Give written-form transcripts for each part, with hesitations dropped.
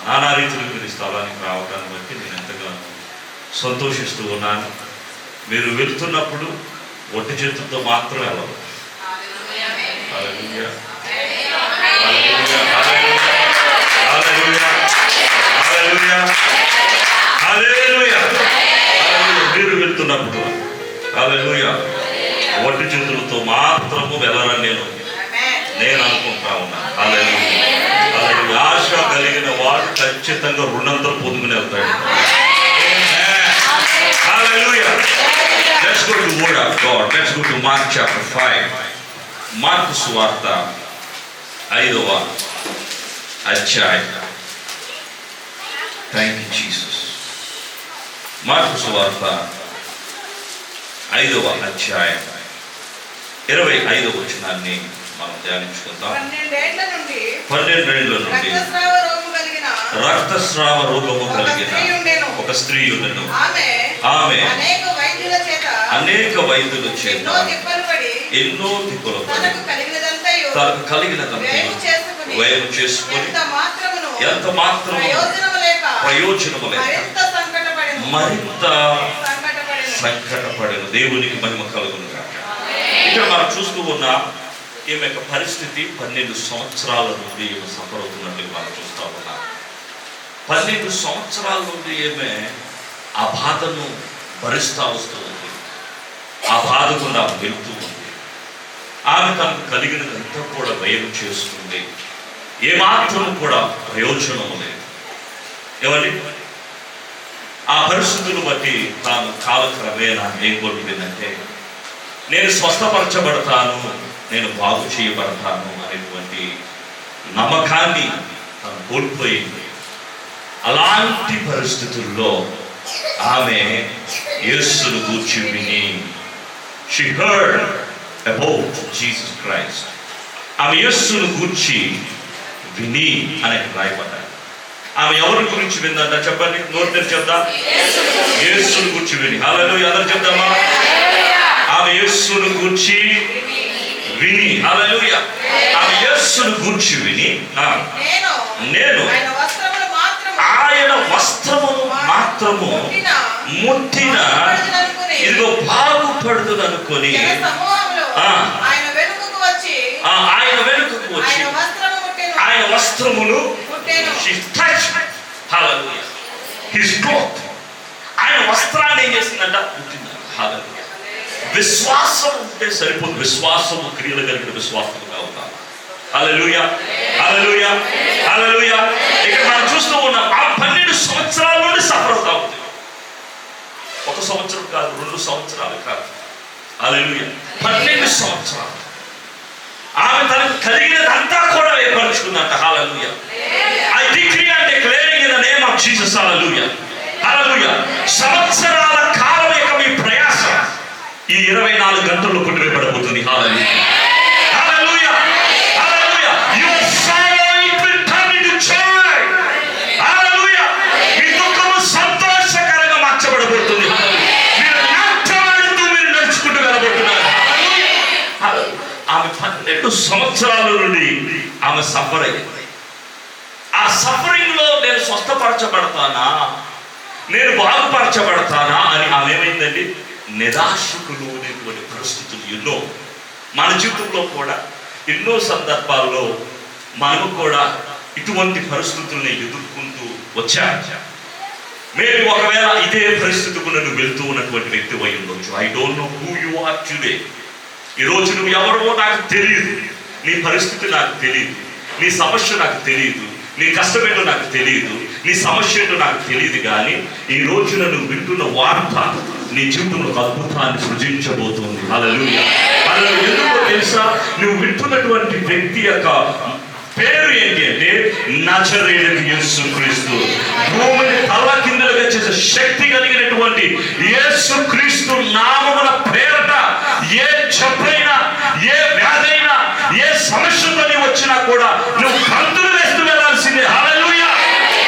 నానా రీతిలో మీరు స్థలానికి రావడాన్ని బట్టి నేను ఎంతగానో సంతోషిస్తూ ఉన్నాను. మీరు వెళ్తున్నప్పుడు ఒట్టి చేతులతో మాత్రం వెళ్ళదు. మీరు వెళ్తున్నప్పుడు హల్లెలూయా ఒట్టి చేతులతో మాత్రము వెళ్ళరని నేను అనుకుంటా ఉన్నాను. హల్లెలూయా ఆశ కలిగిన వాడు ఖచ్చితంగా రుణంతరం పొందుకుని వెళ్తాడు. Hallelujah. Let's go to the Word of God. Let's go to Mark chapter 5. Mark సువార్త 5వ అధ్యాయం. Thank you Jesus. మార్కు సువార్త 5వ అధ్యాయం 25వ వచనాన్ని మనం ధ్యానించుకుందాం. 12 ఏళ్ల నుండి రక్తస్రావ రోగము కలిగిన ఒక స్త్రీ ఉండెను. ఆమె అనేక వైద్యుల చేత ఎన్నో తిప్పలు పడి తనకు కలిగినదంతయు వ్యయం చేసుకొని ఎంత మాత్రము ప్రయోజనము లేక మరింత సంకటపడెను. దేవునికి మహిమ కలుగును గాక. ఇక్కడ మనం చూస్తూ ఉన్న ఈమె యొక్క పరిస్థితి 12 సంవత్సరాల నుండి ఈమె సఫర్ అవుతున్నట్టు మనం చూస్తూ ఉన్నాం. 12 సంవత్సరాల నుండి ఈమె ఆ బాధను భరిస్తూ వస్తూ ఉంది. ఆ బాధకు నాకు వెళ్తూ ఉంది. ఆమె తనకు కలిగినదంతా కూడా వ్యయం చేస్తుంది. ఏమాత్రం కూడా ప్రయోజనం లేదు. ఏమండి, ఆ పరిస్థితులను బట్టి తాను కాలక్రమేణా ఏం కోరుకుందంటే నేను స్వస్థపరచబడతాను, నేను బాగు చేయబడతాను అనేటువంటి నమ్మకాన్ని తను కోల్పోయింది. అలాంటి పరిస్థితుల్లో ఆమె యేసును గూర్చి విని she heard about Jesus Christ. ఆమె యేసును గూర్చి విని అని రాయబడ్డారు. ఆమె ఎవరి గురించి విందంట చెప్పండి, నోరు తెరిచి చెప్తా. యేసును గూర్చి విని. హల్లెలూయా, అందరూ చెప్తామా? ఆమె యేసును గూర్చి విని. హల్లెలూయా. ఆమె యేసును గూర్చి విని నేను ఆయన వస్త్రమును మాత్రము ముట్టిన ఇదిగో బాగుపడుతుంది అనుకొని ఆయన వెనుకకు వచ్చి ఆయన వస్త్రమును ఆయన వస్త్రాన్ని ఏం చేసిందంట? ముట్టింది. విశ్వాసం ఉంటే సరిపోదు. విశ్వాసము క్రియలు కలిగిన విశ్వాసముగా ఉండాలి. హల్లెలూయా, హల్లెలూయా, హల్లెలూయా. ఇక్కడ మనం చూస్తూ ఉన్నాం. ఆ 12 సంవత్సరాల నుండి సఫర్ అవుతా ఉంది. 1 సంవత్సరం కాదు, 2 సంవత్సరాలు కాదు. హల్లెలూయా, 12 సంవత్సరాలు ఆమె తనకు కలిగినదంతా కూడా ఏర్పరచుకుందంట. Hallelujah. I decree and declaring in the name of Jesus. Hallelujah, hallelujah. సంవత్సరాల కాలం యొక్క మీ ప్రయాస ఈ 24 గంటల్లో కొట్టివేయబడబోతుంది. Hallelujah, hallelujah, hallelujah. Your sorrow it will turn into joy. Hallelujah. మీ దుఃఖము సంతోషకరంగా మార్చబడబోతుంది. మీరు నాట్యమాడుతూ మీరు నడుచుకుంటూ వెళ్ళబోతున్నారు. ఆమె 12 సంవత్సరాల నుండి ఆమె సఫర్ అయ్యింది. ఆ సఫరింగ్ లో నేను స్వస్థపరచబడతానా, నేను బాగుపరచబడతానా అని ఆమె ఏమైందండి? నిరాశకు లోనైనటువంటి పరిస్థితులు ఎన్నో మన జీవితంలో కూడా ఎన్నో సందర్భాల్లో మనము కూడా ఇటువంటి పరిస్థితుల్ని ఎదుర్కొంటూ వచ్చాము. మేబీ ఒకవేళ ఇదే పరిస్థితికి నువ్వు వెళ్తూ ఉన్నటువంటి వ్యక్తి అయి ఉండొచ్చు. I don't know who you are today. ఈరోజు నువ్వు ఎవరో నాకు తెలియదు, నీ పరిస్థితి నాకు తెలియదు, నీ సమస్య నాకు తెలియదు, నీ కష్టమేంటో నాకు తెలియదు, నీ సమస్య ఏంటో నాకు తెలియదు. కానీ ఈ రోజున నువ్వు వింటున్న వార్త నీ జీవితంలో అద్భుతాన్ని సృజించబోతుంది. హల్లెలూయా, హల్లెలూయా. ఎందుకో తెలుసా? నువ్వు వింటున్నటువంటి వ్యక్తి యొక్క పేరు ఏంటి అంటే నజరేయుడైన యేసుక్రీస్తు. భూమిని తల కిందలుగా చేసే శక్తి కలిగినటువంటి యేసుక్రీస్తు నామమున పేరట ఏ జబ్బైనా, ఏ వ్యాధైనా, ఏ సమస్యతో నీవు వచ్చినా కూడా నువ్వు గంతులు వేస్తూ వెళ్ళాల్సిందే. హల్లెలూయా.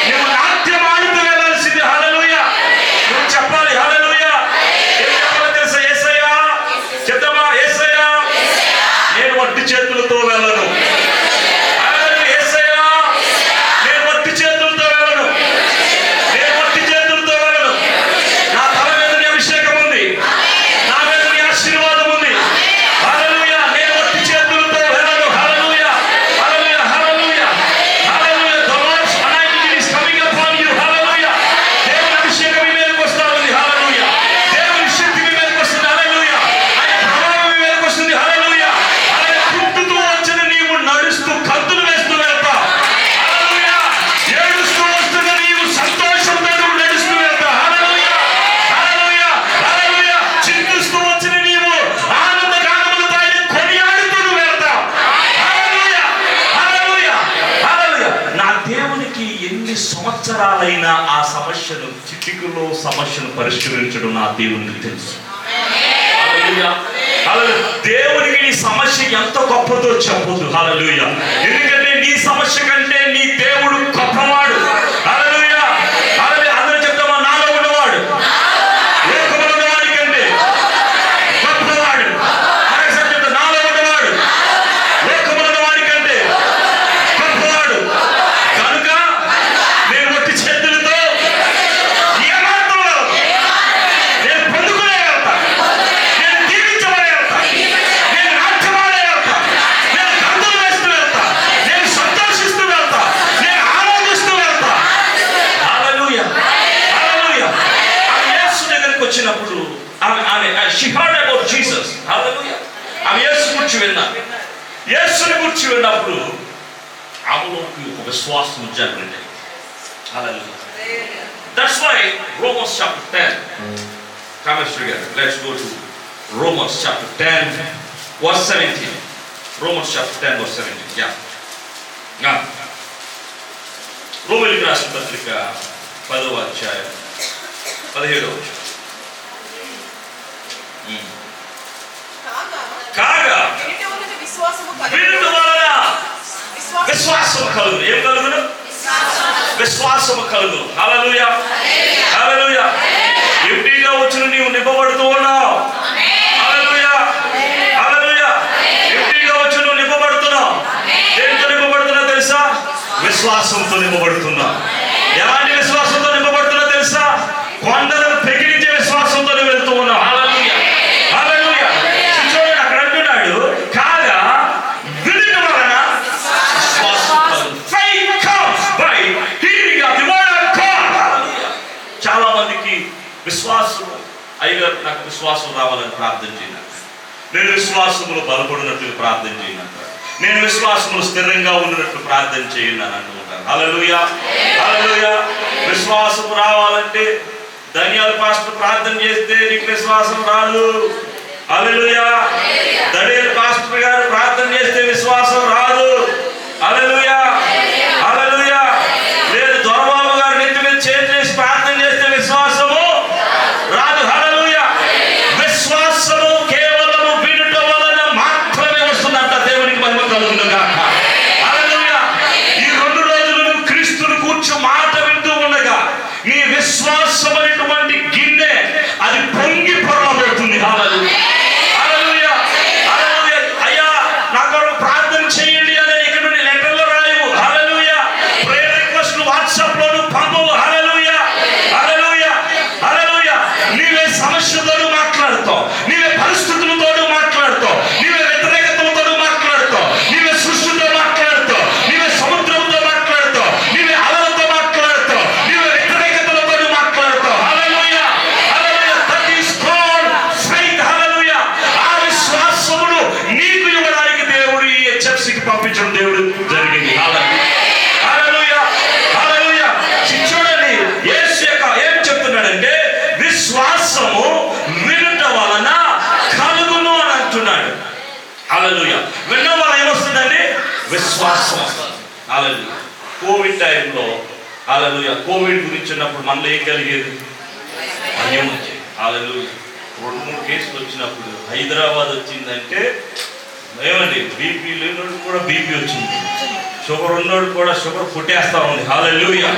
నువ్వు నాట్యం ఆడుతూ వెళ్ళాల్సిందే. హల్లెలూయా. నువ్వు చెప్పాలి హల్లెలూయా. ఏం చెప్పాలో తెలుసా? యేసయ్యా చెప్తామా? యేసయ్యా నేను వట్టి చేతులతో వెళ్ళను. యేసయ్యా ఎన్ని సంవత్సరాలైనా ఆ సమస్యను చిటికలో సమస్యను పరిష్కరించడం నా దేవునికి తెలుసు. దేవునికి నీ సమస్య ఎంత గొప్పదో చెప్పొద్దు. హల్లెలూయా. ఎందుకంటే నీ సమస్య కంటే నీ దేవుడు గొప్పవాడు. హల్లెలూయా. హల్లెలూయా. అందరూ చెప్తామా, నాలో ఉన్నవాడు లోకములో ఉన్నవాడి కంటే గొప్పవాడు. మరొకసారి చెప్తా, నాలో ఉన్నవాడు లోకములో ఉన్నవాడి కంటే గొప్పవాడు. కనుక నేను ఒట్టి చేతులతో ఏమాత్రం నేను పొందుకునే వెళ్తా, నేను దీవించబడే వెళ్తా, నేను నాట్యమాడే వెళ్తా, నేను గంతులు వేస్తూ వెళ్తా, నేను సంతోషిస్తూ వెళ్తా, నేను ఆనందిస్తూ వెళ్తా. హల్లెలూయా. హల్లెలూయా. ఆమె యేసు దగ్గరికి వచ్చినప్పుడు ఆమె she heard about Jesus. హల్లెలూయా. ఆమె యేసు గురించి విన్నారు. యేసుని గురించి విన్నప్పుడు ఆమెలోకి ఒక విశ్వాసం జాగ్రత్త. హల్లెలూయా. That's why Romans chapter 10. Come together. Let's go to Romans chapter 10 verse 17. Romans chapter 10 verse 17. Yeah. రోమీయులకు రాసిన పత్రిక 10వ అధ్యాయం 17వ వచనం. కాగా వినుట వలన విశ్వాసము కలుగును. ఏం కలుగును? విశ్వాసము కలుగును. హల్లెలూయా. హల్లెలూయా. ఎంటీగా వచ్చిన నీవు నింపబడుతూ ఉన్నావు. హల్లెలూయా. హల్లెలూయా. ఎంటీగా వచ్చి నువ్వు నింపబడుతున్నావు. దేనితో నింపబడుతున్నావు తెలుసా? విశ్వాసంతో నింపబడుతున్నావు. ఎలాంటి విశ్వాసంతో నింపబడుతున్నావు తెలుసా? కొండలను పెకిలించే విశ్వాసంతో వెళ్తూ ఉన్నావు. హల్లెలూయా. హల్లెలూయా. చూడండి, అక్కడ అంటున్నాడు, కాగా వినుట వలన విశ్వాసం కలుగును. Faith comes by hearing of the word of God. హల్లెలూయా. చాలా మందికి విశ్వాసం, అయ్యగారు నాకు విశ్వాసం రావాలని ప్రార్థన చేయను, నేను విశ్వాసములో బలపడినట్లు ప్రార్థన చేయను, నేను విశ్వాసములు స్థిరంగా ఉన్నట్లు ప్రార్థన చేయను అని అంటుంటారు. హల్లెలూయా. హల్లెలూయా. విశ్వాసం రావాలంటే ధనియాల పాస్టర్ ప్రార్థన చేస్తే నీకు విశ్వాసం రాదు. హల్లెలూయా. దనియాల పాస్టర్ గారు ప్రార్థన చేస్తే విశ్వాసం రాదు. హల్లెలూయా. హల్లెలూయా. లేదు దొరబాబు గారు నెత్తి మీద చేసి ప్రార్థన చేస్తే విశ్వాసము రాదు. హల్లెలూయా. విశ్వాసము కేవలము వినుట వలన మాత్రమే వస్తుందంట. దేవునికి మహిమ కలుగును గాక. హల్లెలూయా. ఈ 2 రోజులు నువ్వు క్రీస్తుని కూర్చో మాట వింటూ ఉండగా నీ విశ్వాసం అనేటువంటి గిన్నె అది పొంగి పొరలబోతుంది. హల్లెలూయా. హల్లెలూయా. హల్లెలూయా. అయ్యా నా కొరకు ప్రార్థన చేయండి అని ఇక్కడ నుండి లెటర్లో రాయవు. హల్లెలూయా. ప్రేయర్ రిక్వెస్ట్ వాట్సాప్ లోను పంపవు. హల్లెలూయా. హల్లెలూయా. హల్లెలూయా. నీవే సమస్యతో మాట్లాడుతావు, నీవే పరిస్థితులతో మాట్లాడుతావు, నీవే వ్యతిరేకతలతో మాట్లాడుతావు, నీవే సృష్టితో మాట్లాడుతావు, నీవే సముద్రంతో మాట్లాడుతావు, నీవే అలలతో మాట్లాడుతావు, నీవే వ్యతిరేకతలతో మాట్లాడుతావు. Hallelujah. Hallelujah. That is called faith. Hallelujah. ఆ విశ్వాసమును నీకు ఇవ్వడానికి దేవుడు ఈ హెచ్ఎఫ్సికి పంపించడం దేవుడు జరిగింది. హల్లెలూయా. హల్లెలూయా. హల్లెలూయా. చూడండి, యేసు ఏం చెప్తున్నాడంటే విశ్వాసము వినుట వలన కలుగును అని అంటున్నాడు. హల్లెలూయా. వినడం వలన ఏమొస్తుందండి? విశ్వాసం వస్తుంది. హల్లెలూయా. కోవిడ్ టైంలో హల్లెలూయా కోవిడ్ గురించి ఉన్నప్పుడు మనలో ఏం కలిగేది? భయం వచ్చేది. హల్లెలూయా. 2-3 కేసులు వచ్చినప్పుడు హైదరాబాద్ వచ్చిందంటే ఏమండి, బీపీ లేనోడు కూడా బీపీ వచ్చింది, షుగర్ ఉన్నోడు కూడా షుగర్ పుట్టేస్తా ఉంది. హల్లెలూయా.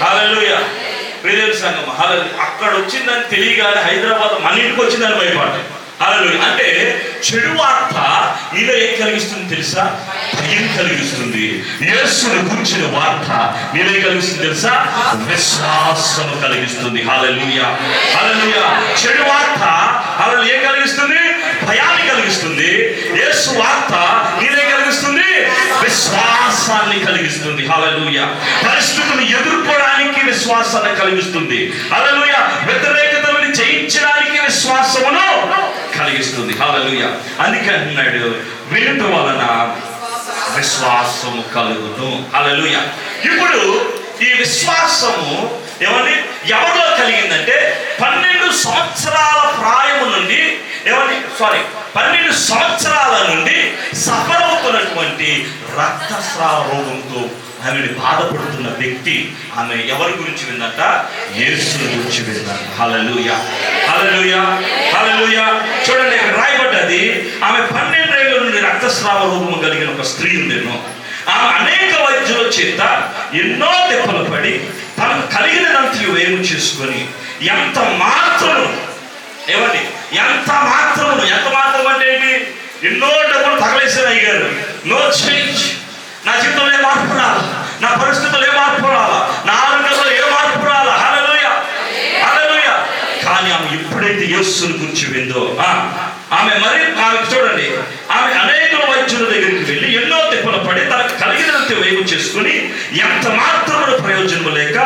హల్లెలూయా. ప్రియమైన సంఘం, హల్లెలూయా. అక్కడ వచ్చిందని తెలియగానే హైదరాబాద్ మన ఇంటికి వచ్చిందని భయపడ్డాం. హల్లెలూయా. అంటే చెడు వార్త నీలో ఏం కలిగిస్తుంది తెలుసా? భయం కలిగిస్తుంది. యేసును గురించిన వార్త నీలో ఏం కలిగిస్తుంది తెలుసా? విశ్వాసము కలిగిస్తుంది. హల్లెలూయా. హల్లెలూయా. చెడు వార్త హల్లెలూయా ఏం కలిగిస్తుంది? భయాన్ని కలిగిస్తుంది. యేసు వార్త నీలో ఏం కలిగిస్తుంది? విశ్వాసాన్ని కలిగిస్తుంది. హల్లెలూయా. పరిస్థితులను ఎదుర్కోవడానికి విశ్వాసాన్ని కలిగిస్తుంది. హల్లెలూయా. వ్యతిరేకతలను జయించడానికి విశ్వాసమును కలిగిస్తుంది. హల్లెలూయా. అందుకే అంటున్నాడు వినుట వలన విశ్వాసము కలుగును. హల్లెలూయా. ఇప్పుడు ఈ విశ్వాసము ఏమని ఎవరిలో కలిగిందంటే 12 సంవత్సరాల ప్రాయము నుండి 12 సంవత్సరాల నుండి సఫర్ అవుతున్నటువంటి రక్తస్రావ రోగంతో ఆమెను బాధపడుతున్న వ్యక్తి ఆమె ఎవరి గురించి విందంట? యేసుని గురించి విందంట. హల్లెలూయా, హల్లెలూయా, హల్లెలూయా. చూడండి, ఇక్కడ రాయబడ్డది, ఆమె 12 ఏళ్ల నుండి రక్తస్రావ రోగము కలిగిన ఒక స్త్రీ ఉండేను. ఆమె అనేక వైద్యుల చేత ఎన్నో దెబ్బలు పడి తనకు కలిగినంతయు వేము చేసుకొని ఎంత మాత్రము ఎంత మాత్రం అంటే ఏంటి? ఎన్నో డబ్బులు తగలేసారు అయ్యారు. No change. నా జీవితంలో ఏ మార్పు రాలా, నా పరిస్థితుల్లో ఏ మార్పు రాలా, నా ఆరోగ్యంలో ఏ మార్పు రాలా. హల్లెలూయా, హల్లెలూయా. కానీ ఆమె ఎప్పుడైతే యేసుని గురించి విందో ఆమె చూడండి, ఆమె అనేక వైద్యుల దగ్గరికి వెళ్ళి ఎన్నో తిప్పలు పడి తనకు కలిగినంత వేగు చేసుకుని ఎంత మాత్రమున ప్రయోజనం లేక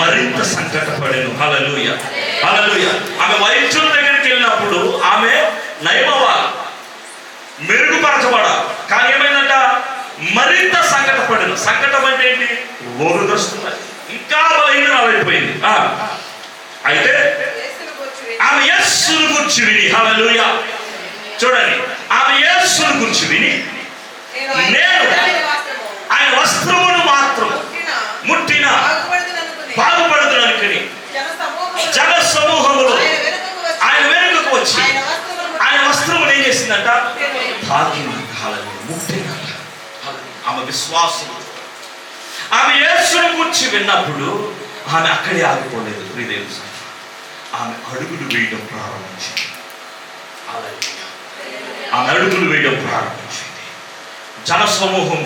మరింత సంకటపడేను. హల్లెలూయా, హల్లెలూయా. ఆమె వైద్యుల దగ్గరికి వెళ్ళినప్పుడు ఆమె నయమవ్వాలి, మెరుగుపరచబడాలి. కానీ ఏమైందంట? మరింత సంకటపడను. సంకటం అంటే ఏంటి? రోగగ్రస్తున్నది, ఇంకా బలహీనమైపోయింది. అయితే ఆమె యేసుని గురించి విని, హల్లెలూయా, చూడండి, ఆమె యేసుని గురించి విని నేను ఆయన వస్త్రమును మాత్రం ముట్టిన బాగుపడుతున్ననుకుని జన సమూహములో ఆయన వెనుకకు వచ్చి ఆయన వస్త్రమును ఏం చేసిందంట? తాకింది. హల్లెలూయా, ముట్టిన. ఆమె విశ్వాసం. ఆమె యేసుని గురించి విన్నప్పుడు ఆమె అక్కడే ఆగిపోలేదు. ప్రియదేవుని సంగమా, ఆమె అడుగులు వేయడం ప్రారంభించింది. ఆమె అడుగులు వేయడం ప్రారంభించింది. జన సమూహం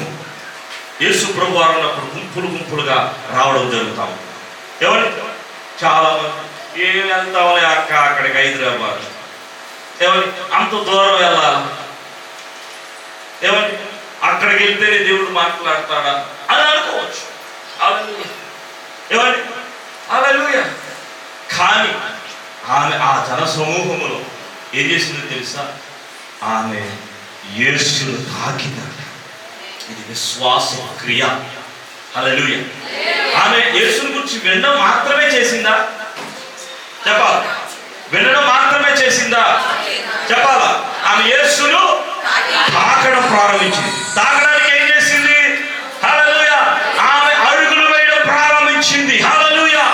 యేసు ప్రభు వారు అన్నప్పుడు గుంపులు గుంపులుగా రావడం జరుగుతాం. ఎవరి చాలా మంది ఏం వెళ్తామని అక్కడికి హైదరాబాద్, ఎవరి అంత దూరం వెళ్ళాలి, ఎవరి అక్కడికి వెళ్తేనే దేవుడు మాట్లాడతాడా అని అనుకోవచ్చు. ఎవరి హల్లెలూయా. కానీ ఆమె ఆ జన సమూహములో ఏం చేసిందో తెలుసా? ఆమె యేసును తాకిందంట. ఇది విశ్వాస క్రియ. హల్లెలూయా. ఆమె యేసుని గురించి వినడం మాత్రమే చేసిందా? చెప్పాలా? వినడం మాత్రమే చేసిందా? చెప్పాలా? ఆమె యేసును తాకడం ప్రారంభించింది. తాకడానికి ఏం చేసింది? హల్లెలూయా, ఆమె అడుగులు వేయడం ప్రారంభించింది. హల్లెలూయా.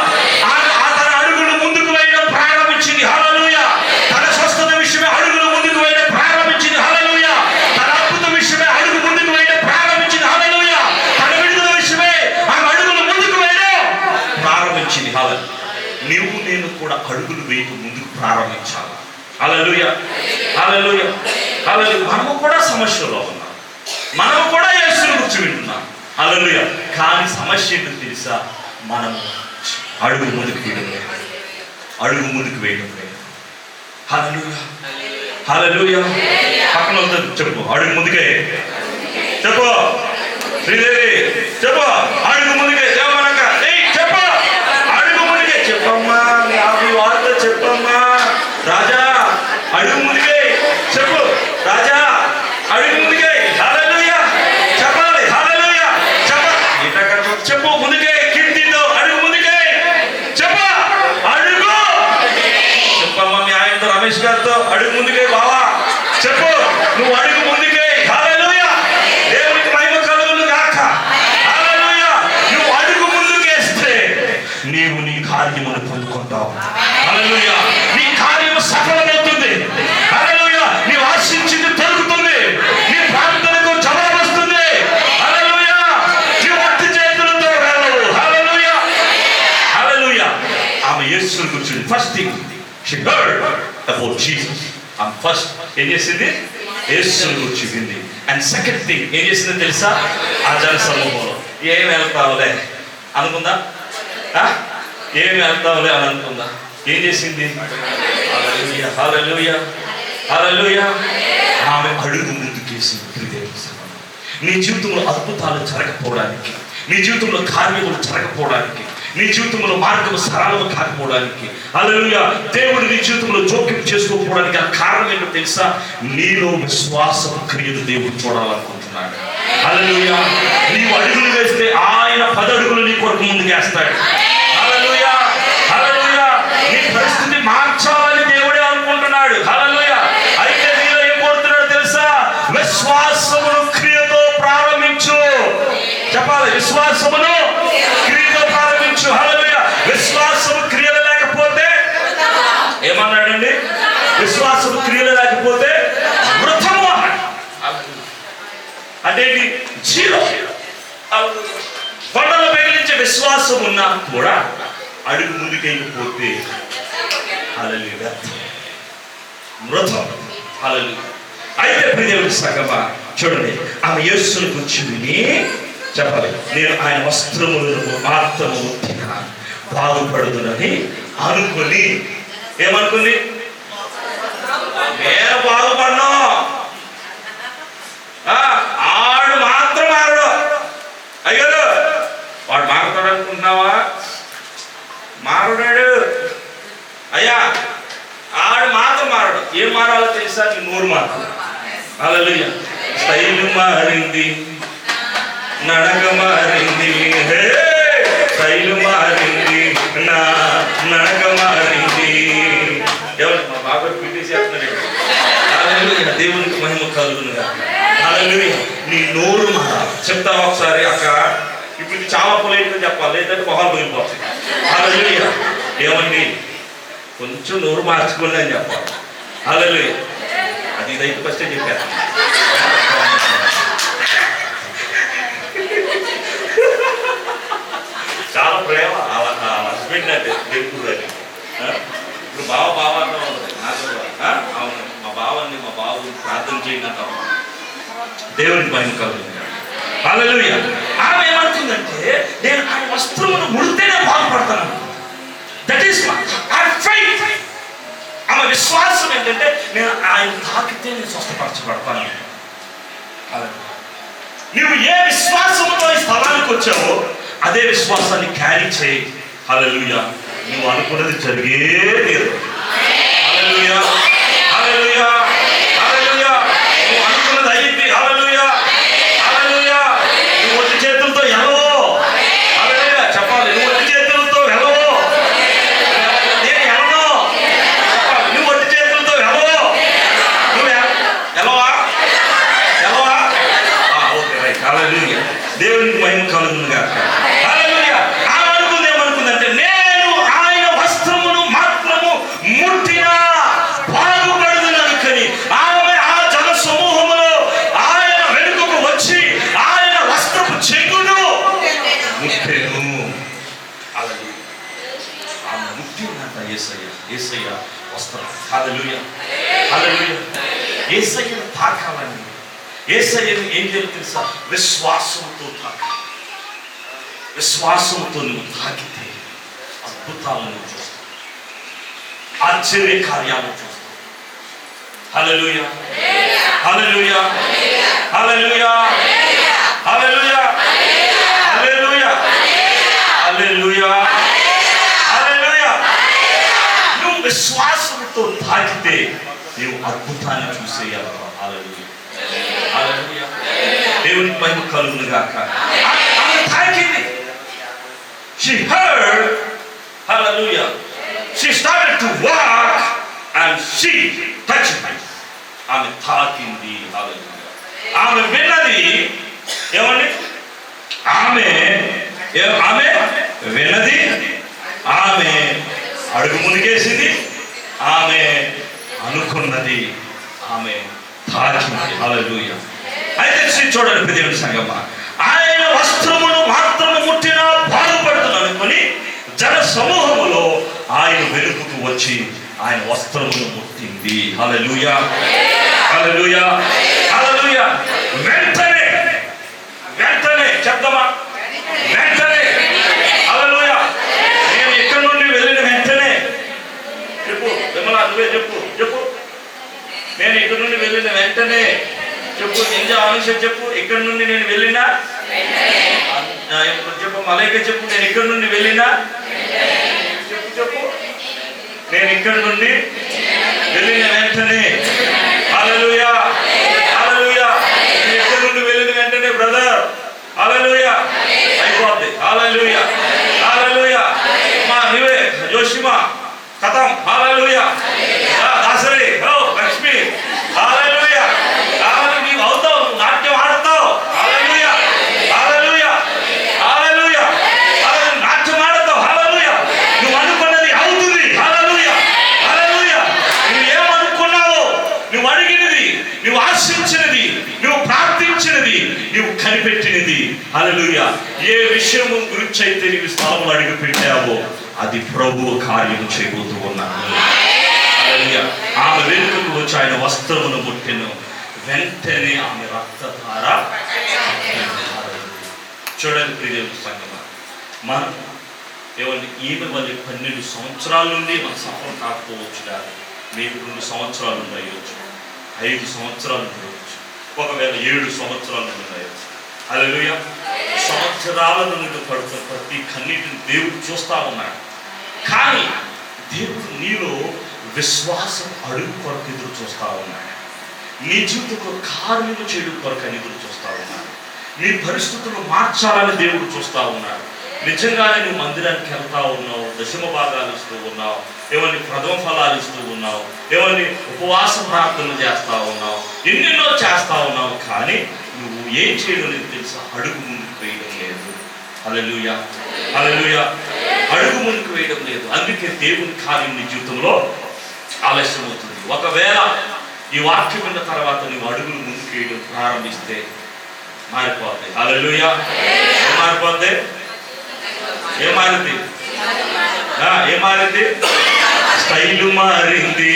తన అడుగులు ముందుకు వేయడం ప్రారంభించింది. హల్లెలూయా. తన స్వస్థత విషయమే అడుగులు ముందుకు వేయడం ప్రారంభించింది. హల్లెలూయా. తన అద్భుత విషయమే అడుగు ముందుకు వేయడం ప్రారంభించింది. హల్లెలూయా. తన విడుదల విషయమే ఆమె అడుగులు ముందుకు వేయడం ప్రారంభించింది. హల్లెలూయా. నీవు నేను కూడా అడుగులు వేయడం ముందుకు ప్రారంభించాలి. హల్లెలూయా, హల్లెలూయా, హల్లెలూయా. మనము కూడా సమస్యలో ఉన్నాం, మనము కూడా యేసుని గురించి వింటున్నాం. హల్లెలూయా. కానీ సమస్య ఏంటో తెలుసా? మనం అడుగు ముందుకు వేయడం లేదు, అడుగు ముందుకు వేయడం లేదు. హల్లెలూయా, హల్లెలూయా. పక్కన చెప్పు, అడుగు ముందుకే చెప్పు. శ్రీదేవి చెప్పు, అడుగు ముందుకే. దేవనక చెప్పు, అడుగు ముందుకే. చెప్పమ్మా, మీ వార్త చెప్పమ్మా. రాజా అడుగు ముందుకే చెప్పు. రాజా అడుగు ముందుకే. హల్లెలూయా, చెప్పాలి. హల్లెలూయా, చెప్పు ముందుకే. కీర్తితో అడుగు ముందుకే చెప్పు. అడుగు చెప్పమ్మా, మీ ఆయనతో రమేష్ గారితో అడుగు ముందుకే. బావా చెప్పు, నువ్వు అడుగు ముందుకే. హల్లెలూయా, దేవునికి మహిమ కలుగును గాక. హల్లెలూయా. నువ్వు అడుగు ముందుకేస్తే నీవు నీ కార్యమును పొందుకుంటావు. హల్లెలూయా. నీ కార్యము సఫలమవుతుంది. హల్లెలూయా. నీవు ఆశించింది దొరుకుతుంది. నీ ప్రార్థనకు జవాబు వస్తుంది. హల్లెలూయా. నీవు అట్టి చేతులతో వెళ్ళవు. హల్లెలూయా, హల్లెలూయా. ఆమె యేసుని గురించి first thing she heard about Jesus. ఆమె ఫస్ట్ ఏం చేసింది? యేసుని గురించి వింది. అండ్ సెకండ్ థింగ్ ఏం చేసిందో తెలుసా? ఆ జన సమూహంలో ఏం వెళ్తావులే అనుకుందా? ఏమి వెళ్తావులే అని అనుకుందా? ఏం చేసింది? హల్లెలూయా, హల్లెలూయా, హల్లెలూయా. ఆమె అడుగు ముందుకేసింది. నీ జీవితంలో అద్భుతాలు జరగకపోవడానికి, నీ జీవితంలో కార్యములు జరగకపోవడానికి, నీ జీవితంలో మార్గము సరళము కాకపోవడానికి, హల్లెలూయా, దేవుడు నీ జీవితంలో జోక్యం చేసుకోకపోవడానికి ఆ కారణం ఏంటో తెలుసా? నీలో విశ్వాస క్రియను దేవుడు చూడాలనుకుంటున్నాడు. హల్లెలూయా. నీవు అడుగులు వేస్తే ఆయన 10 అడుగులు నీ కొరకు ముందుకేస్తాడు. హల్లెలూయా, హల్లెలూయా. నీ పరిస్థితి మార్చాలని దేవుడే అనుకుంటున్నాడు. హల్లెలూయా. అయితే నీలో ఏం కోరుతున్నాడు తెలుసా? విశ్వాసమును క్రియతో ప్రారంభించు. చెప్పాలి. విశ్వాసమును క్రియతో ప్రారంభించు. హల్లెలూయా. విశ్వాసము క్రియలు లేకపోతే ఏమన్నాడండి? విశ్వాసము క్రియలు లేకపోతే వృథము అన్నాడు. అంటే జీరో. కొండలు పెగిలించే విశ్వాసం ఉన్నా కూడా అడుగు ముందుకెళ్ళిపోతే హల్లెలూయా మృతం. హల్లెలూయా. అయితే ప్రియదేవుని సంగమా చూడండి, ఆమె యేసుని గురించి విని చెప్పాలి, నేను ఆయన వస్త్రములను మాత్రము ముట్టిన బాగుపడుదునని అనుకుని. ఏమనుకుని? నేను బాగుపడ్డా, ఆడు మాత్రం మారడు. అయ్యారు వాడు మారుతాడు అనుకుంటున్నావా? మారుడాడు అయ్యా, ఆడు మాత్రం మారడు. ఏం మారాలో తెలుసా? నీ నోరు మారాలి. హల్లెలూయా. స్టైల్ మారింది, నడక మారింది, స్టైల్ మారింది, నా నడక మారింది. ఎవరు మా బాబా పీటీ చేస్తున్నాడు. హల్లెలూయా. దేవునికి మహిమ కలుగునుగా. హల్లెలూయా. నీ నోరు మారాలి. చెప్తావా ఒకసారి? అక్క ఇప్పుడు చాలా పొలైట్గా చెప్పాలి, లేదంటే మొహాలు పోయిపోతాయి. హల్లెలూయా. ఏమండి కొంచెం నోరు మార్చుకోండి అని చెప్పాలి. హల్లెలూయా. అది ఇదైతే ఫస్టే చెప్పాను. చాలా ప్రేమ హస్బెండ్ అంటే దేవుడు అని. ఇప్పుడు బావ అన్న ఉంటుంది నాకు. అవును, మా బావని మా బాబు ప్రార్థన చేయండి అంటాం. దేవునికి మహిమ కలుగుతుంది. హల్లెలూయా. ఆమె ఏమంటుందంటే, నేను ఆయన వస్త్రమును ముడితేనే బాగుపడతాను. That is my faith. ఆమె విశ్వాసం ఏంటంటే, నేను ఆయన తాకితే నేను స్వస్థపరచబడతాను. నువ్వు ఏ విశ్వాసంతో ఈ స్థలానికి వచ్చావో అదే విశ్వాసాన్ని క్యారీ చేయి. హల్లెలూయా. నువ్వు అనుకున్నది జరిగే తీరు. హల్లెలూయా. హల్లెలూయా. హల్లెలూయా. నువ్వు అనుకున్నది అయ్యింది. హల్లెలూయా. హల్లెలూయా. నువ్వు ఒట్టి చేతులతో వెళ్ళవో. హల్లెలూయా. చెప్పాలి, నువ్వు ఒట్టి చేతులతో వెళ్ళవో. నేను వెళ్ళను. నువ్వు ఒట్టి చేతులతో వెళ్ళవో. నువ్వు వెళ్ళవా? వెళ్ళవా? Okay, right. హల్లెలూయా. దేవునికి మహిమ కలుగును గాక. హల్లెలూయా. ఆమె అనుకుంది ఏమనుకుందంటే, నేను ఆయన వస్త్రమును మాత్రము ముట్టినా బాగుపడుదును అనుకుని ఆమె ఆ జన సమూహములో ఆయన వెనుకకు వచ్చి ఆయన వస్త్రపు చెంగును ముట్టెను. హల్లెలూయా. ఆమె ముట్టిందంట యేసయ్య వస్త్రం. హల్లెలూయా. హల్లెలూయా. యేసయ్యను తాకాలని, యేసయ్యను ఏం చేయాలి తెలుసా? విశ్వాసంతో తాకాలి. విశ్వాసంతో నువ్వు తాకితే అద్భుతాలను చూస్తావు, ఆశ్చర్య కార్యాలను చూస్తావు. హల్లెలూయా. Hallelujah. Hallelujah. Hallelujah. Hallelujah. Hallelujah. హల్లెలూయా. నువ్వు విశ్వాసంతో తాకితే నీవు అద్భుతాన్ని చూసేయాలి. హల్లెలూయా. హల్లెలూయా. దేవునికి మహిమ కలుగును గాక. ఆమె తాకింది. She heard, hallelujah. She started to walk and she touched me. ఆమె తాకింది. హల్లెలూయా. ఆమె విన్నది ఏమండి? ఆమె విన్నది, ఆమె అడుగు ముందుకేసింది, ఆమె అనుకున్నది, ఆమె తాకింది. హల్లెలూయా. అయితే చూడండి దేవుని సంగమా, ఆయన వస్త్రమును మాత్రము ముట్టినా బాగుపడుతుంది అనుకుని జన సమూహములో ఆయన వెనుకకు వచ్చి ఆయన వస్త్రమును ముట్టింది. హల్లెలూయా. హల్లెలూయా. హల్లెలూయా. వెంటనే చెప్తామా? వెంటనే. హల్లెలూయా. నేను ఇక్కడి నుండి వెళ్ళిన వెంటనే చెప్పు విమలా, నువ్వే చెప్పు. నేను ఇక్కడి నుండి వెళ్ళిన వెంటనే చెప్పు. చెప్పు. ఇక్కడి నుండి నేను వెళ్ళినా చెప్పు. మలైక చెప్పు. నేను ఇక్కడి నుండి వెళ్ళినా చెప్పు. నేను ఇక్కడి నుండి వెళ్ళిన వెంటనే. హల్లెలూయా. హల్లెలూయా. నేను ఇక్కడి నుండి వెళ్ళిన వెంటనే బ్రదర్. హల్లెలూయా. అయిపోద్ది. హల్లెలూయా. హల్లెలూయా. మా నీవే జోషిమా కథం. హల్లెలూయా. దాసరి లక్ష్మి. హల్లెలూయా. నీవు అవుతావు, నాట్యం ఆడతావు. హల్లెలూయా. హల్లెలూయా. హల్లెలూయా. ఏ విషయం గురించి అయితే నీవు స్థలంలో అడిగి పెట్టావో అది ప్రభువు కార్యం చేయబోతూ ఉన్నాడు. హల్లెలూయా. ఆమె వెనుకకు వచ్చి ఆయన వస్త్రమును ముట్టెను, వెంటనే ఆమె రక్తధార. చూడండి ప్రియమైన సంగమా, మనం ఏమంటే ఈమె వల్ల 12 సంవత్సరాల నుండి మన సఫలం కాకపోవచ్చు. కానీ మీకు 2 సంవత్సరాలు ఉండవచ్చు, 5 సంవత్సరాలు ఉండవచ్చు, ఒకవేళ 7 సంవత్సరాలు ఉండవచ్చు. హల్లెలూయా. సంవత్సరాల నుండి పడుతున్న ప్రతి కన్నీటిని దేవుడు చూస్తా ఉన్నాడు. కానీ దేవుడు నీలో విశ్వాసం అడుగు కొరకు ఎదురు చూస్తా ఉన్నాడు. నీ జీవితంలో కార్యము చేయడం కొరకు అని ఎదురు చూస్తా ఉన్నాడు. నీ పరిస్థితులు మార్చాలని దేవుడు చూస్తా ఉన్నాడు. నిజంగానే నువ్వు మందిరానికి వెళ్తా ఉన్నావు, దశమ భాగాలు ఇస్తూ ఉన్నావు, ఏమని ప్రథమ ఫలాలు ఇస్తూ ఉన్నావు, ఏమని ఉపవాస ప్రార్థన చేస్తా ఉన్నావు, ఎన్నెన్నో చేస్తా ఉన్నావు. కానీ నువ్వు ఏం చేయడం లేదు తెలుసా? అడుగు ముందుకు వేయడం లేదు. హల్లెలూయా, హల్లెలూయా. అడుగు ముందుకు వేయడం లేదు. అందుకే దేవుని కార్యం నీ జీవితంలో ఆలస్యం అవుతుంది. ఒకవేళ ఈ వాక్యం విన్న తర్వాత నువ్వు అడుగులు ముందుకు వేయడం ప్రారంభిస్తే మారిపోతాయి. హల్లెలూయా. ఏం మారిపోతాయి? ఏం మారింది? ఏం మారింది? స్టైలు మారింది,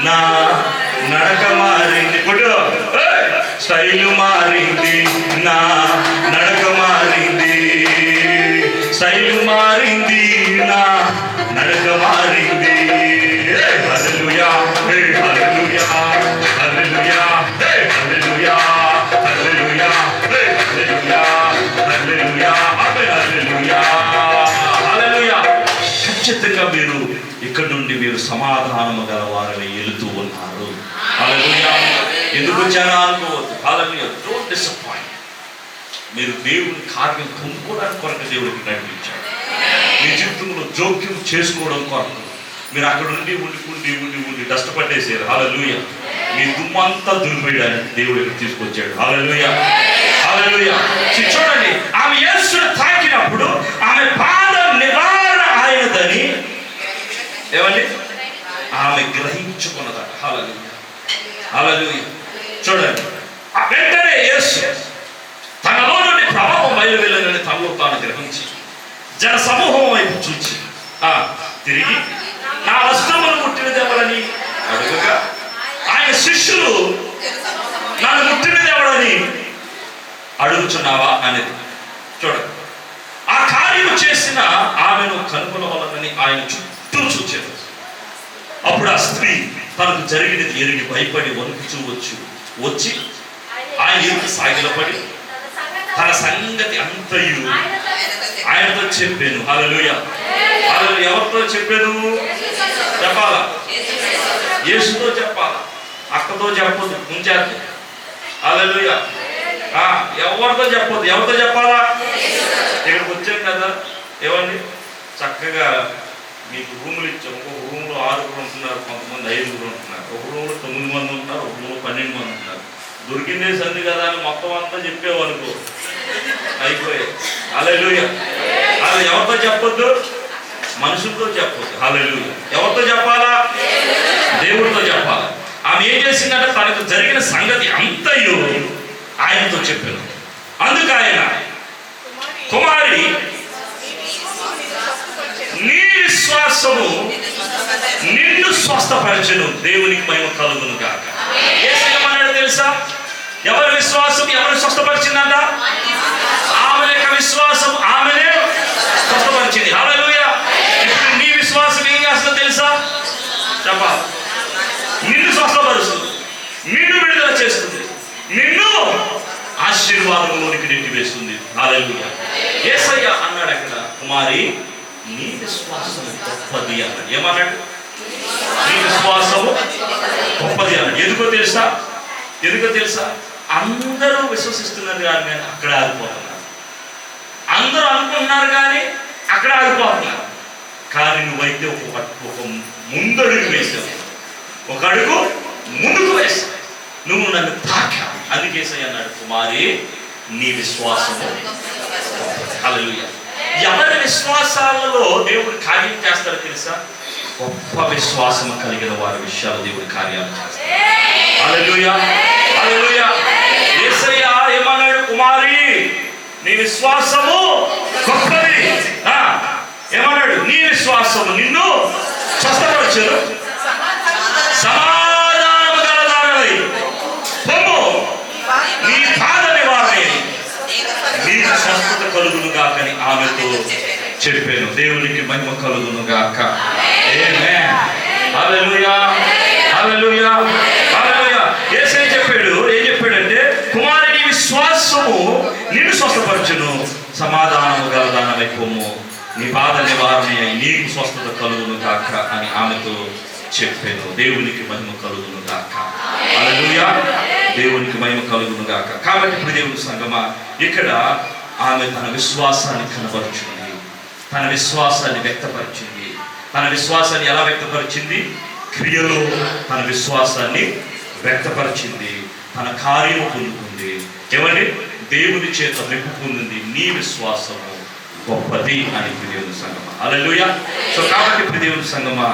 నా నడక మారింది. కొట్టు. స్టైలు మారింది, నా నడక మారింది. స్టైలు మారింది, నా నడక మారింది. హల్లెలూయా, hallelujah, hallelujah, hallelujah, hallelujah, hallelujah, hallelujah, hallelujah, హల్లెలూయా. ఖచ్చితంగా మీరు ఇక్కడ నుండి మీరు సమాధానము గల వారిని వెళుతూ ఉన్నారు. హల్లెలూయా. ఎందుకు వచ్చారా అనుకోవద్దు. హల్లెలూయా. Don't disappoint. మీరు దేవుని కార్యం పొందుకోవడానికి కొరకు దేవుడికి నడిపించాడు. మీ జీవితంలో జోక్యం చేసుకోవడం కొరకు మీరు అక్కడ ఉండి ఉండి డస్ట్ పట్టేసారు. హల్లెలూయా. మీ దుమ్మంతా దులిపేయడానికి దేవుడు ఇక్కడ తీసుకొచ్చాడు. హల్లెలూయా, హల్లెలూయా. చూడండి, ఆమె యేసును తాకినప్పుడు ఆమె పాద నివారణ ఆయనదని ఏమండి ఆమె గ్రహించుకున్నదట. హల్లెలూయా, హల్లెలూయా. చూడండి, ఆ వెంటనే యేసు తనలో నుండి ప్రభావం బయలువెళ్ళని తనలో తాను గ్రహించి జన సమూహం వైపు చూచి తిరిగి నా వస్త్రమును ముట్టినది ఎవరని అడుగగా ఆయన శిష్యులు నన్ను ముట్టినది ఎవరని అడుగుచున్నావా అనేది. చూడండి, ఆ కార్యము చేసిన ఆమెను కనుగొనవలనని ఆయన చుట్టూ చూచారు. అప్పుడు ఆ స్త్రీ తనకు జరిగినది ఎరిగి భయపడి వణుకుచూ వచ్చి ఆయన ఎదురు సాగిలపడి తన సంగతి అంతయు ఆయనతో చెప్పాను. హల్లెలూయా. హల్లెలూయా. ఎవరితో చెప్పాను? చెప్పాలా? యేసుతో చెప్పాలా? అక్కతో చెప్పొద్దు, ముంచేది. హల్లెలూయా. ఎవరితో చెప్పొద్దు. ఎవరితో చెప్పాలా? ఇక్కడికి వచ్చాం కదా, ఏమండి చక్కగా మీకు రూములు ఇచ్చాం. ఒక రూమ్లో 6 ఉంటున్నారు, కొంతమంది 5 ఉంటున్నారు, ఒక రూమ్లో 9 మంది ఉంటున్నారు, ఒక రూమ్లో 12 మంది ఉంటున్నారు. దొరికిందే సంది కదా అని మొత్తం అంతా చెప్పేవనుకో అయిపోయాయి. హల్లెలూయా. అది ఎవరితో చెప్పొద్దు? మనుషులతో చెప్పొద్దు. హల్లెలూయా. ఎవరితో చెప్పాలా? దేవుడితో చెప్పాలా. ఆమె ఏం చేసిందంటే తనకు జరిగిన సంగతి అంతయు ఆయనతో చెప్పాను. అందుకు ఆయన, కుమారి నీ విశ్వాసము నిన్ను స్వస్థపరచును, దేవునికి మహిమ కలుగును గాక. ఏమన్నాడు తెలుసా? ఎవరి విశ్వాసం ఎవరు స్వస్థపరిచిందంట? ఆమె యొక్క విశ్వాసం ఆమెనే స్వస్థపరిచింది. హల్లెలూయా. ఇప్పుడు నీ విశ్వాసం ఏం చేస్తుందో తెలుసా? చెప్పాలి. నిన్ను స్వస్థపరుస్తుంది, నిన్ను విడుదల చేస్తుంది, నిన్ను ఆశీర్వాదంలోనికి నెట్టి వేస్తుంది. హల్లెలూయా. యేసయ్య అన్నాడు అక్కడ, కుమారి నీ విశ్వాసం గొప్పది అన్నాడు. ఏమన్నాడు? నీ విశ్వాసము గొప్పది అన్నాడు. ఎందుకో తెలుసా? అందరూ విశ్వసిస్తున్నారు కానీ అక్కడ ఆగిపోతున్నారు. అందరూ అనుకుంటున్నారు కానీ అక్కడ ఆగిపోతున్నారు. కానీ నువ్వైతే ఒక ముందడుగు వేసావు, ఒక అడుగు ముందుకు వేసావు. నువ్వు నన్ను తాకావు. అందుకేసయ్య అన్నాడు, కుమారి నీ విశ్వాసము. హల్లెలూయా. ఎవరి విశ్వాసాలలో దేవుడు కార్యం చేస్తారో తెలుసా? గొప్ప విశ్వాసం కలిగిన వారి విషయాలు దేవుడి కార్యాలు చేస్తారు. హల్లెలూయా, హల్లెలూయా. యేసయ్య ఏమన్నాడు? కుమారి నీ విశ్వాసము గొప్పది. ఏమన్నాడు? నీ విశ్వాసము నిన్ను స్వస్థపరచును, సమాధానము గలదానవై పొమ్ము, నీ బాధ నివారణ నీకు స్వస్థత కలుగును గాకని ఆమెతో చెప్పాను. దేవునికి మహిమ కలుగును గాక. ఆమేన్. హల్లెలూయా, హల్లెలూయా, హల్లెలూయా. యేసయ్య చెప్పాడు, ఏం చెప్పాడంటే, కుమారి నీ విశ్వాసము నిన్ను స్వస్థపరచును, సమాధానము గలదానవై పొమ్ము, నీ బాధ నివారణ నీకు స్వస్థత కలుగును గాక అని ఆమెతో చెప్పాను. దేవునికి మహిమ కలుగును గాక. హల్లెలూయా, దేవునికి మహిమ కలుగును గాక. కాబట్టి ఇప్పుడు దేవుని సంగమా, ఇక్కడ ఆమె తన విశ్వాసాన్ని కనబరుచుకుంది, తన విశ్వాసాన్ని వ్యక్తపరిచింది. తన విశ్వాసాన్ని ఎలా వ్యక్తపరిచింది? క్రియలో తన విశ్వాసాన్ని వ్యక్తపరిచింది. తన కార్యము పొందుకుంది. ఏమండి? దేవుని చేత మెప్పు పొందింది. నీ విశ్వాసము గొప్పది అని దేవుని సంగమా. హల్లెలూయా. సో కాబట్టి ఇప్పుడు దేవుని సంగమా,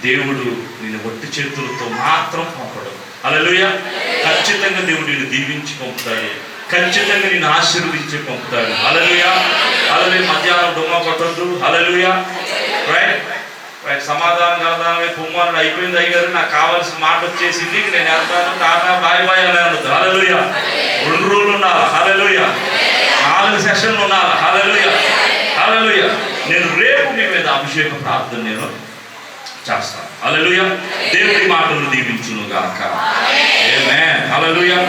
దేవుడు నిన్ను ఒట్టి చేతులతో మాత్రం పంపడు. హల్లెలూయా. ఖచ్చితంగా దేవుడు నిన్ను దీవించి పంపుతాడు, ఖచ్చితంగా నిన్ను ఆశీర్వదించి పంపుతాడు. హల్లెలూయా, హల్లెలూయా. మధ్యాహ్నం దొంగ కొట్టద్దు. హల్లెలూయా. Right right. సమాధానం కలదామే పొమ్మని అయిపోయింది అయ్యారు, నాకు కావాల్సిన మాట వచ్చేసింది, నేను వెళ్తాను, టాటా బాయ్ బాయ్ అని అనొద్దు. హల్లెలూయా. 2 రోజులు ఉండాలి. హల్లెలూయా. 4 సెషన్లు ఉండాలి. హల్లెలూయా, హల్లెలూయా. నేను రేపు మీ మీద అభిషేక ప్రార్థన నేను చేస్తాను. హల్లెలూయా. దేవుడి మాటలు దీవించును గాక. ఆమేన్. హల్లెలూయా.